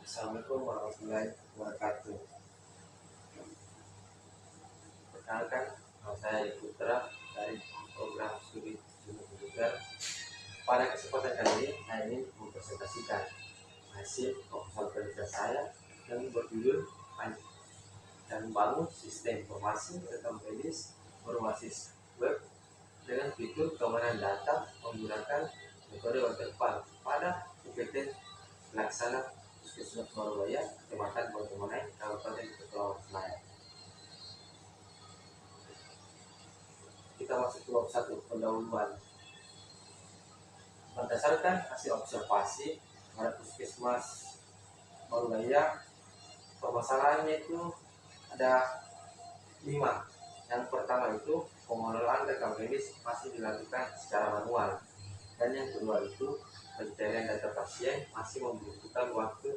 Assalamualaikum warahmatullahi wabarakatuh. Perkenalkan, nama saya Putra dari program studi ilmu komputer. Pada kesempatan kali ini, saya ingin mempresentasikan hasil proposal penelitian saya yang berjudul dan membangun sistem informasi rekam medis berbasis web dengan fitur keamanan data menggunakan metode waterfall pada UPT Pelaksana Puskesmas Marubaya, Kecamatan Batumanai, Kabupaten Kepulauan Selayar. Kita masuk ke bab 1, pendahuluan. Berdasarkan hasil observasi pada Puskesmas Marubaya, permasalahannya itu ada 5. Yang pertama itu pengelolaan rekam medis masih dilakukan secara manual, dan yang kedua itu pencarian data pasien masih membutuhkan waktu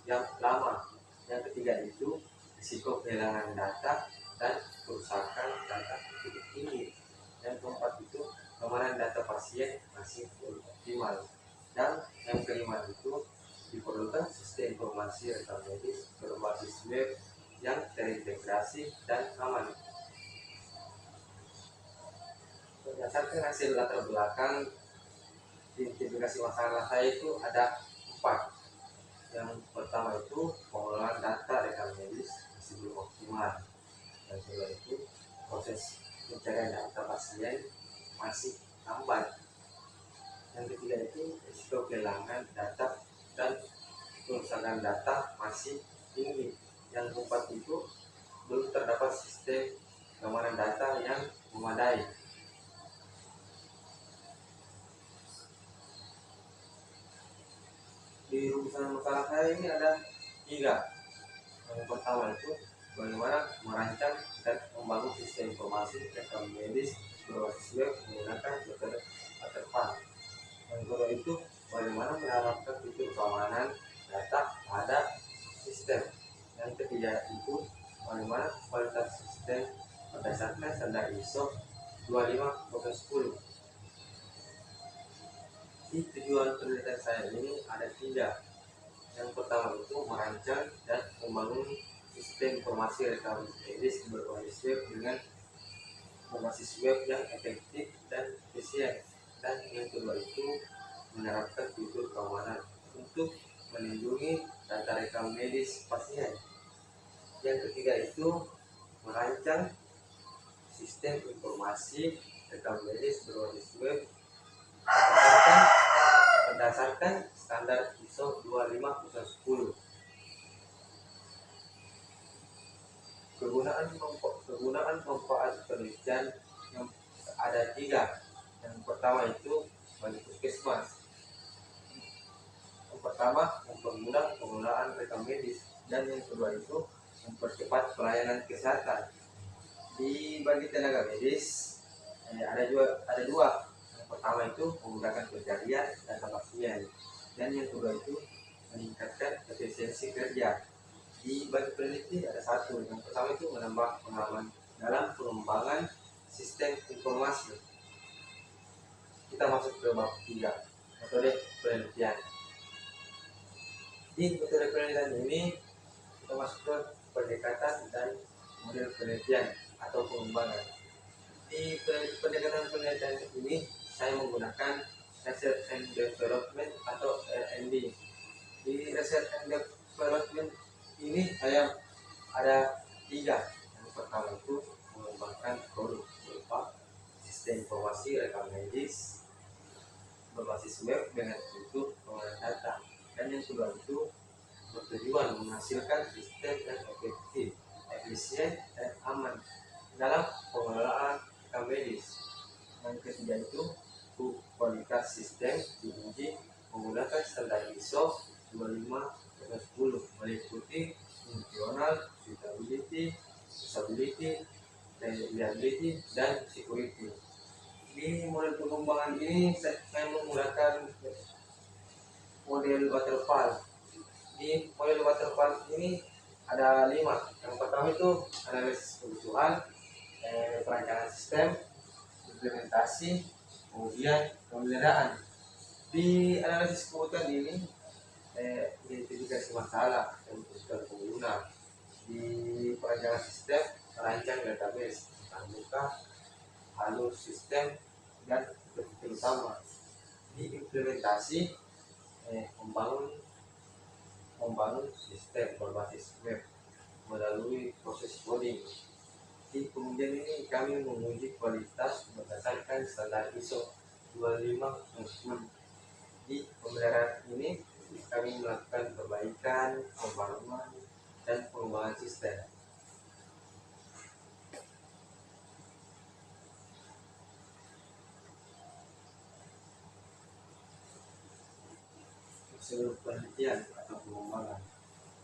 yang lama. Yang ketiga itu risiko kehilangan data dan kerusakan data cukup tinggi. Yang keempat itu keamanan data pasien masih belum optimal. Dan yang kelima itu diperlukan sistem informasi rekam medis berbasis web yang terintegrasi dan aman. Berdasarkan hasil latar belakang identifikasi masalah saya itu ada 4. Yang pertama itu pengelolaan data rekam medis masih belum optimal. Yang kedua itu proses pencarian data pasien masih lambat. Yang ketiga itu risiko kehilangan data dan kerusakan data masih tinggi. Yang keempat itu belum terdapat sistem keamanan data yang memadai. Di rumusan masalah saya ini ada 3. Yang pertama itu bagaimana merancang dan membangun sistem informasi rekam medis berbasis web menggunakan metode waterfall. Yang kedua itu bagaimana menerapkan fitur keamanan data pada sistem. Yang ketiga itu bagaimana kualitas sistem berdasarkan standar ISO 25010. Di tujuan penelitian saya ini ada 3. Yang pertama itu merancang dan membangun sistem informasi rekam medis berbasis web dengan berbasis web yang efektif dan efisien. Dan yang kedua itu menerapkan fitur keamanan untuk melindungi data rekam medis pasien. Yang ketiga itu merancang sistem informasi rekam medis berbasis web berdasarkan standar ISO 25010. Kegunaan manfaat penelitian yang ada 3. Yang pertama itu bagi puskesmas. Yang pertama mempermudah penggunaan rekam medis, dan yang kedua itu mempercepat pelayanan kesehatan. Di bagi tenaga medis ada 2. Yang pertama itu menggunakan pencarian data pasien, dan yang kedua itu meningkatkan efisiensi kerja. Di bagi peneliti ada 1. Yang pertama itu menambah pengalaman dalam pengembangan sistem informasi. Kita masuk ke bab 3, metode penelitian. Di metode penelitian ini kita masuk ke pendekatan dan model penelitian atau pengembangan. Di pendekatan penelitian ini saya menggunakan Research and Development atau R&D. Di Research and Development ini saya ada 3. Yang pertama itu mengembangkan produk berupa sistem informasi rekam medis berbasis web dengan fitur pengolahan data. Dan yang kedua itu bertujuan menghasilkan sistem yang efektif, efisien, dan aman dalam pengelolaan rekam medis. Yang ketiga itu kualitas sistem diuji menggunakan standar ISO 25010 meliputi fungsional, suitability, usability, reliability, dan security. Di model pengembangan ini saya menggunakan model waterfall. Di model waterfall ini ada 5. Yang pertama itu analisis kebutuhan, perancangan sistem, implementasi, kemudian pemeliharaan. Di analisis kebutuhan ini identifikasi masalah dan kebutuhan pengguna. Di perancangan sistem, merancang database tentang muka, alur sistem, dan fitur utama. Di implementasi, membangun sistem berbasis web melalui proses coding. Di kemudian ini kami menguji kualitas berdasarkan standar ISO 25010. Di pemeliharaan ini kami melakukan perbaikan, pembaruan, dan pengembangan sistem. Prosedur penelitian atau pengembangan.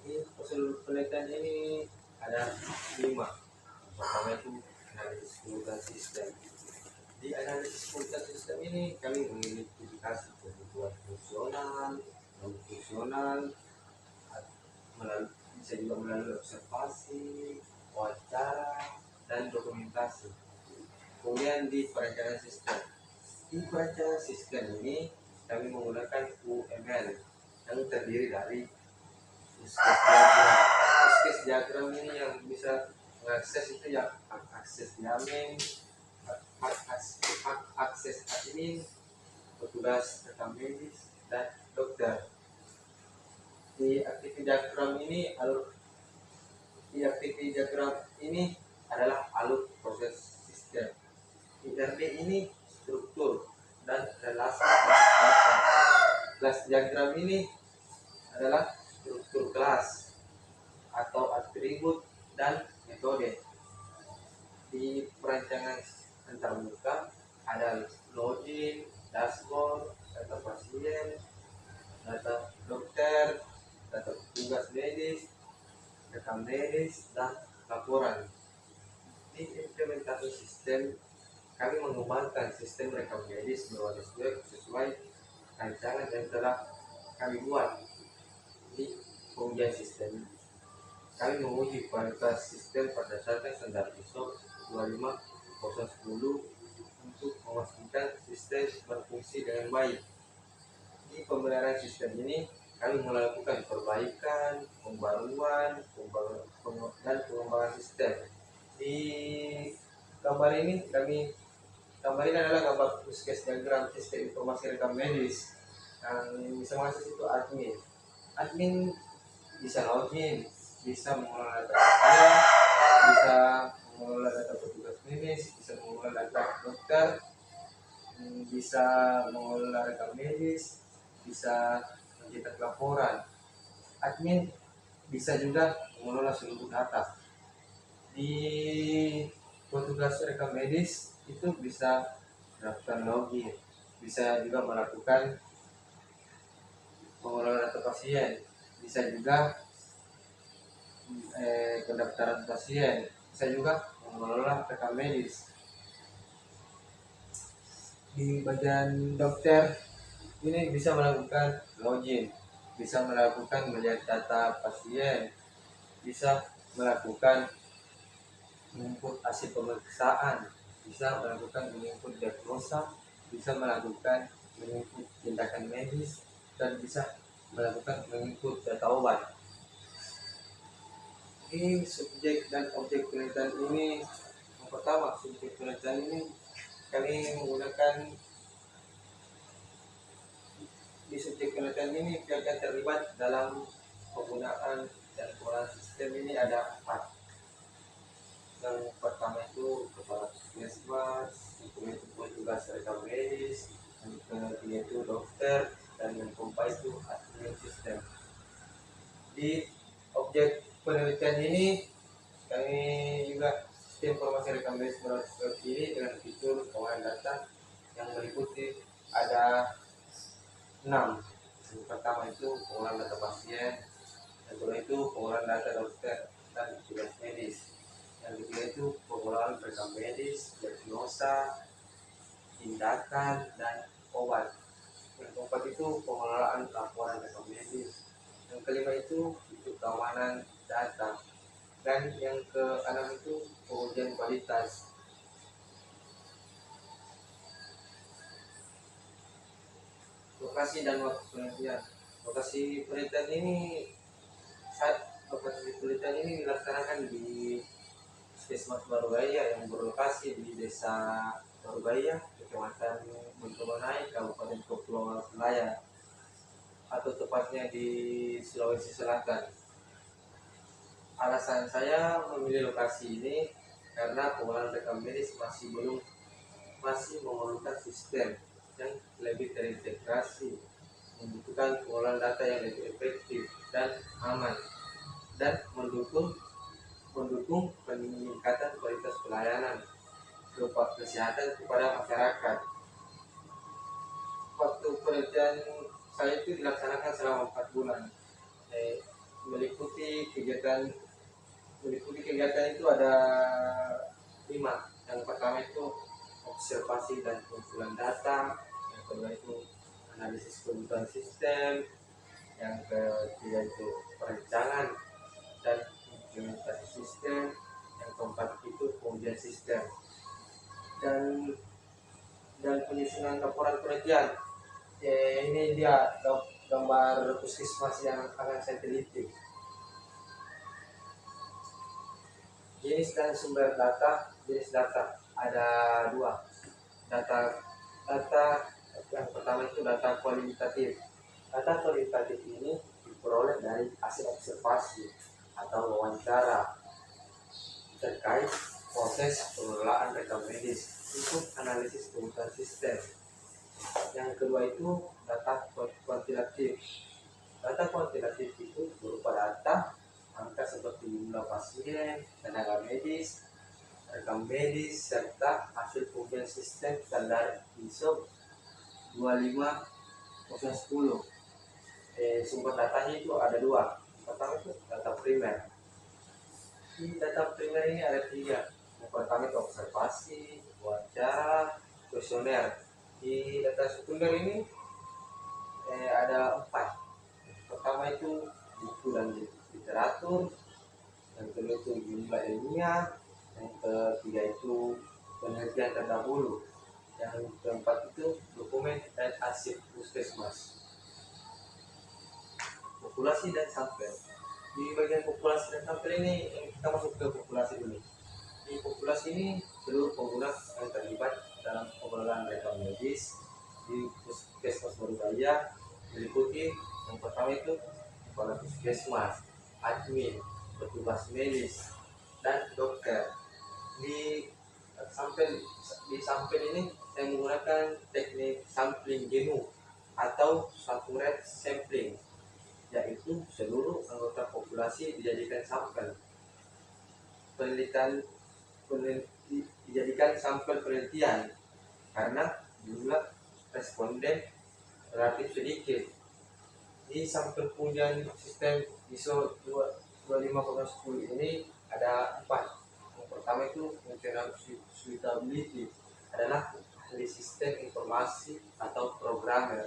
Ini prosedur penelitian ini ada 5. Pertama itu analisis kebutuhan sistem. Di analisis kebutuhan sistem ini kami mengidentifikasi kebutuhan fungsional, non fungsional, bisa juga melalui observasi, wawancara, dan dokumentasi. Kemudian di perencanaan sistem. Di perencanaan sistem ini kami menggunakan UML yang terdiri dari use case diagram. Use case diagram ini yang bisa mengakses itu ya akses diamin, hak akses admin, petugas rekam medis, dan dokter. Di aktivitas diagram ini adalah alur proses sistem. IRD ini struktur dan relasi data. Kelas diagram ini adalah struktur kelas atau atribut dan metode. Di perancangan antarmuka ada login, dashboard, data pasien, data dokter, data petugas medis, rekam medis, dan laporan. Di implementasi sistem, kami mengembangkan sistem rekam medis berbasis web sesuai rancangan yang telah kami buat. Di pengujian sistem, kami menguji kualitas sistem berdasarkan standar ISO 25010 untuk memastikan sistem berfungsi dengan baik. Di pemeliharaan sistem ini, kami melakukan perbaikan, pembaruan, dan pengembangan sistem. Di gambar ini adalah gambar use case diagram sistem informasi rekam medis. Yang bisa mengakses itu admin. Admin bisa login, bisa mengelola data pasien, bisa mengelola data petugas medis, bisa mengelola data dokter, bisa mengelola rekam medis, bisa mencetak laporan. Admin bisa juga mengelola seluruh data. Di petugas rekam medis itu bisa melakukan login, bisa juga melakukan pengelolaan data pasien, bisa juga pendaftaran pasien, bisa juga mengelola rekam medis. Di bagian dokter ini bisa melakukan login, bisa melakukan melihat data pasien, bisa melakukan menginput hasil pemeriksaan, bisa melakukan menginput diagnosa, bisa melakukan menginput tindakan medis, dan bisa melakukan menginput data obat. Ini subjek dan objek penelitian ini, yang pertama subjek penelitian ini kami menggunakan. Di subjek penelitian ini pihak yang terlibat dalam penggunaan dan pengolahan sistem ini ada 4. Yang pertama itu kepala puskesmas, yang kedua itu petugas rekam medis, yang ketiga itu dokter, dan yang keempat itu admin sistem. Di objek penelitian ini kami juga sistem informasi rekam medis berbasis ini dengan fitur pengolahan data yang meliputi ada 6. Yang pertama itu pengolahan data pasien, yang kedua itu pengolahan data dokter dan petugas medis, yang ketiga itu pengolahan rekam medis, diagnosa, tindakan, dan obat. Yang keempat itu pengelolaan laporan rekam medis, yang kelima itu keamanan data, dan yang keenam itu pengujian kualitas. Lokasi dan waktu penelitian. Lokasi penelitian ini lokasi penelitian ini dilaksanakan di Puskesmas Barubaya yang berlokasi di Desa Barubaya, Kecamatan Buntumanai, Kabupaten Kepulauan Selayar, atau tepatnya di Sulawesi Selatan. Alasan saya memilih lokasi ini karena pengolahan rekam medis masih memerlukan sistem yang lebih terintegrasi, membutuhkan pengolahan data yang lebih efektif dan aman, dan mendukung peningkatan kualitas pelayanan kesehatan kepada masyarakat. Waktu penelitian saya itu dilaksanakan selama 4 bulan. Meliputi kegiatan itu ada 5. Yang pertama itu observasi dan pengumpulan data, yang kedua itu analisis kebutuhan sistem, yang ketiga itu perencanaan dan implementasi sistem, yang keempat itu pengujian sistem, dan penyusunan laporan penelitian. Ini dia gambar puskesmas yang akan saya teliti. Jenis dan sumber data. Jenis data ada 2. Data yang pertama itu data kualitatif. Data kualitatif ini diperoleh dari hasil observasi atau wawancara terkait proses pengelolaan rekam medis untuk analisis kebutuhan sistem. Yang kedua itu data kuantitatif. Data kuantitatif itu berupa data angka seperti jumlah pasien, tenaga medis, rekam medis, serta hasil pengujian sistem standar ISO 25010. Sumber datanya itu ada 2. Pertama itu data primer. Di data primer ini ada 3. Yang pertama itu observasi, wawancara, kuesioner. Di data sekunder ini ada 4. Pertama itu buku dan literatur, yang kedua itu jumlah ilmiah, yang ketiga itu penelitian terdahulu, yang keempat itu dokumen dan arsip puskesmas. Populasi dan sampel. Di bagian populasi dan sampel ini kita masuk ke populasi dulu. Di populasi ini seluruh pengguna yang terlibat dalam pengelolaan rekam medis di puskesmas Barubaya meliputi yang pertama itu kepala puskesmas, admin, petugas medis, dan dokter. Di sampel ini saya menggunakan teknik sampling genom atau sampling sampling, yaitu seluruh anggota populasi dijadikan sampel dijadikan sampel penelitian karena jumlah responden relatif sedikit. Di sampel pengujian sistem ISO 25010 ini ada 4. Yang pertama itu functional suitability, adalah ahli sistem informasi atau programmer.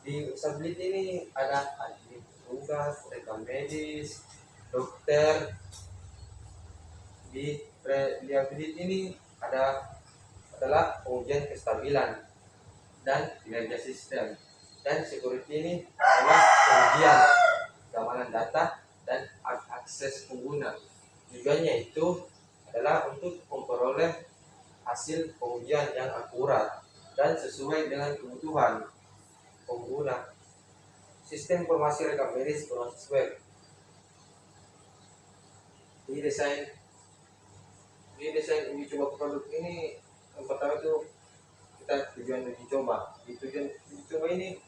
Di usability ini ada ahli tugas, rekam medis, dokter. Di reliability ini adalah pengujian kestabilan dan kinerja sistem. Dan security ini adalah pengujian keamanan data dan akses pengguna. Tujuannya itu adalah untuk memperoleh hasil pengujian yang akurat dan sesuai dengan kebutuhan pengguna. Sistem informasi rekam medis berbasis web. Di desain uji coba produk ini, yang pertama itu kita tujuan uji coba. Di tujuan uji coba ini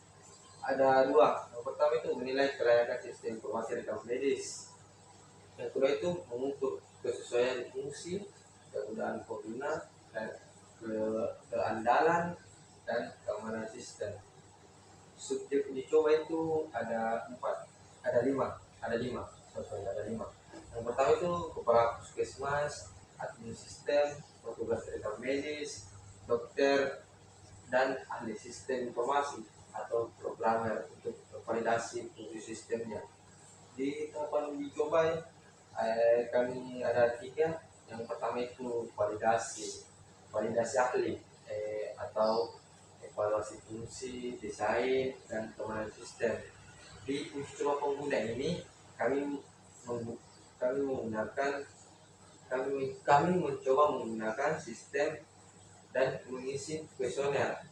ada 2. Yang pertama itu menilai kelayakan sistem informasi rekam medis. Yang kedua itu mengukur kesesuaian fungsi, kegunaan pengguna, dan keandalan dan keamanan sistem. Subjek uji coba itu ada 5. Yang pertama itu kepala puskesmas, admin sistem, petugas rekam medis, dokter, dan ahli sistem informasi atau programmer untuk validasi fungsi sistemnya. Di tahapan uji coba kami ada 3. Yang pertama itu validasi ahli atau evaluasi fungsi, desain, dan keamanan sistem. Di uji coba pengguna ini kami meng- kami menggunakan kami mencoba menggunakan sistem dan mengisi kuesioner.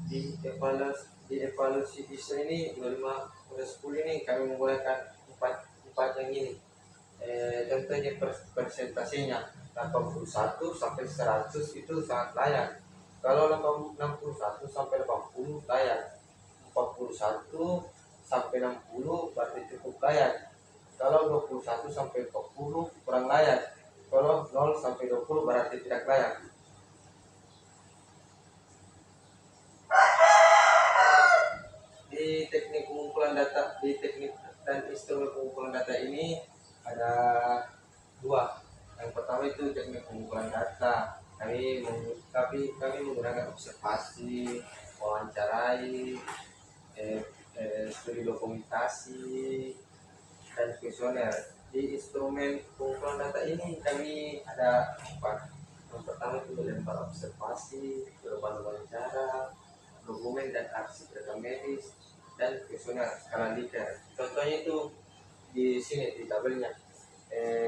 Di evaluasi bisa ini 25/10 ini kami menggunakan empat yang ini. Contohnya persentasenya 81 sampai 100 itu sangat layak. Kalau 61 sampai 80 layak. 41 sampai 60 berarti cukup layak. Kalau 21 sampai 40 kurang layak. Kalau 0 sampai 20 berarti tidak layak. Di teknik dan instrumen pengumpulan data ini ada dua. Yang pertama itu teknik pengumpulan data. Kami menggunakan observasi, wawancarai, studi dokumentasi, dan kuesioner. Di instrumen pengumpulan data ini kami ada empat. Yang pertama itu melempar observasi, berupa wawancara, dokumen dan arsip rekam medis, dan kuesioner skala Likert. Contohnya itu di sini di tabelnya.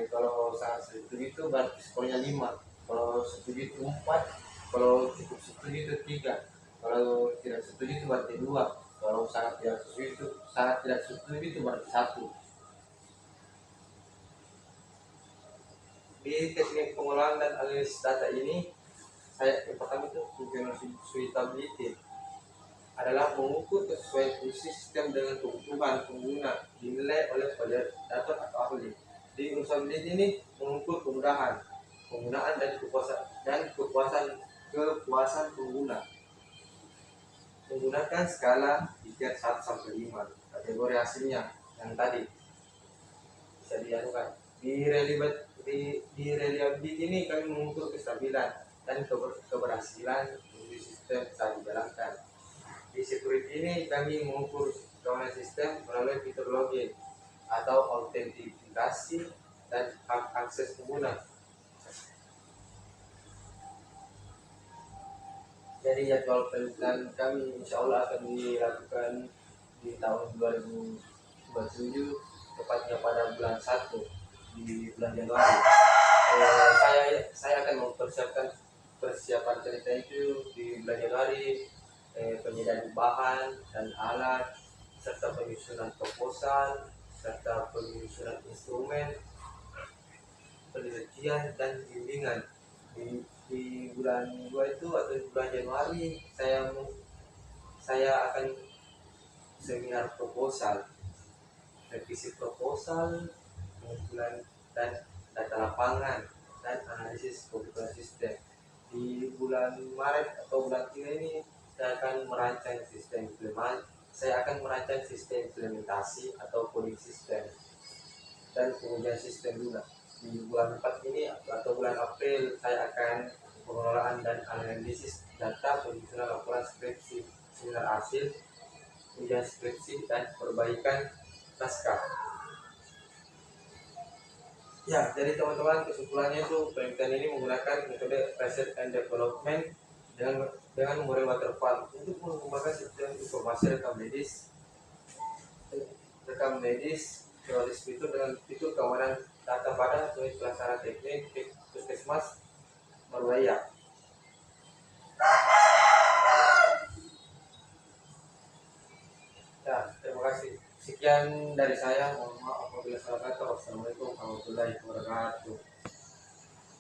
Kalau sangat setuju itu berarti skornya 5, kalau setuju itu 4, kalau cukup setuju itu 3, kalau tidak setuju itu berarti 2, kalau sangat tidak setuju itu berarti 1. Di teknik pengolahan dan analisis data ini, yang pertama itu functional suitability adalah mengukur kesesuaian fungsi sistem dengan kebutuhan pengguna dinilai oleh validator atau ahli. Di usability ini mengukur kemudahan, penggunaan dan kepuasan pengguna. Menggunakan skala Likert 1 sampai 5. Kategori hasilnya yang tadi bisa dianukan. Di reliability ini kami mengukur kestabilan dan keberhasilan sistem saat dijalankan. Di security ini kami mengukur keamanan sistem melalui fitur login atau autentifikasi dan hak akses pengguna. Jadi jadwal penelitian kami insya Allah akan dilakukan di tahun 2027, tepatnya pada bulan 1 di bulan Januari. Saya akan mempersiapkan persiapan cerita itu di bulan Januari, penyediaan bahan dan alat, serta penyusunan proposal, serta penyusunan instrumen, penelitian dan bimbingan. Di bulan 2 itu atau di bulan Januari saya akan seminar proposal, revisi proposal, pengumpulan dan data lapangan, dan analisis kebutuhan sistem. Di bulan Maret atau bulan 3 ini saya akan merancang sistem implementasi atau coding sistem dan pengujian sistem juga. Di bulan 4 ini atau bulan April saya akan pengelolaan dan analisis data, penyusunan laporan skripsi, seminar hasil, ujian skripsi, dan perbaikan naskah. Ya, jadi teman-teman, kesimpulannya itu penelitian ini menggunakan metode research and development dengan model waterfall untuk mengembangkan sistem informasi rekam medis teoris itu dengan fitur keamanan data pada unit pelaksana teknik Puskesmas Marulaya. Ya, terima kasih. Sekian dari saya. Mohon maaf apabila salah kata. Wassalamualaikum warahmatullahi wabarakatuh.